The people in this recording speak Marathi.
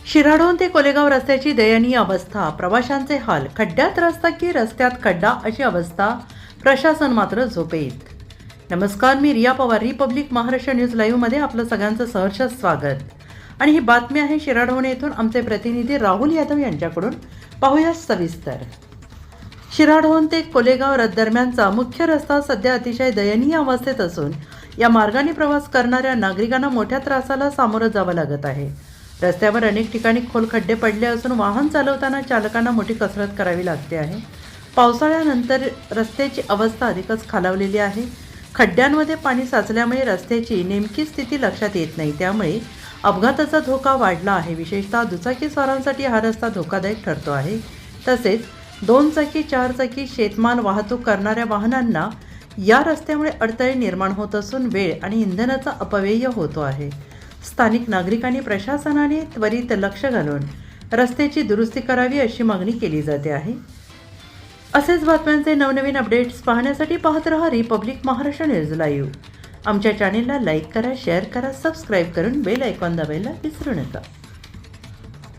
शिराढोण ते कोलेगाव रस्त्याची दयनीय अवस्था, प्रवाशांचे हाल, खड्ड्यात रस्ता की रस्त्यात खड्डा अशी अवस्था, प्रशासन मात्र झोपेत. नमस्कार, मी रिया पवार, रिपब्लिक महाराष्ट्र न्यूज लाईव्हमध्ये आपलं सगळ्यांचं सहर्ष स्वागत. आणि ही बातमी आहे शिराढोण येथून आमचे प्रतिनिधी राहुल यादव यांच्याकडून. पाहूया सविस्तर. शिराढोण ते कोलेगाव दरम्यानचा मुख्य रस्ता सध्या अतिशय दयनीय अवस्थेत असून या मार्गाने प्रवास करणाऱ्या नागरिकांना मोठ्या त्रासाला सामोरं जावं लागत आहे. रस्त्यावर अनेक ठिकाणी खोल खड्डे पडले असून वाहन चालवताना चालकांना मोठी कसरत करावी लागते आहे. पावसाळ्यानंतर रस्त्याची अवस्था अधिकच खालावलेली आहे. खड्ड्यांमध्ये पाणी साचल्यामुळे रस्त्याची नेमकी स्थिती लक्षात येत नाही, त्यामुळे अपघाताचा धोका वाढला आहे. विशेषतः दुचाकीस्वारांसाठी हा रस्ता धोकादायक ठरतो आहे. तसेच 2 चाकी 4 चाकी शेतमाल वाहतूक करणाऱ्या वाहनांना या रस्त्यामुळे अडथळे निर्माण होत असून वेळ आणि इंधनाचा अपव्यय होतो आहे. स्थानिक नागरिकांनी प्रशासनाने त्वरित लक्ष घालून रस्त्याची दुरुस्ती करावी अशी मागणी केली जाते आहे. असेच बातम्यांचे नवनवीन अपडेट्स पाहण्यासाठी पाहत रहा रिपब्लिक महाराष्ट्र न्यूज लाईव्ह. आमच्या चॅनेलला लाईक करा, शेअर करा, सबस्क्राईब करून बेल आयकॉन दाबायला विसरू नका.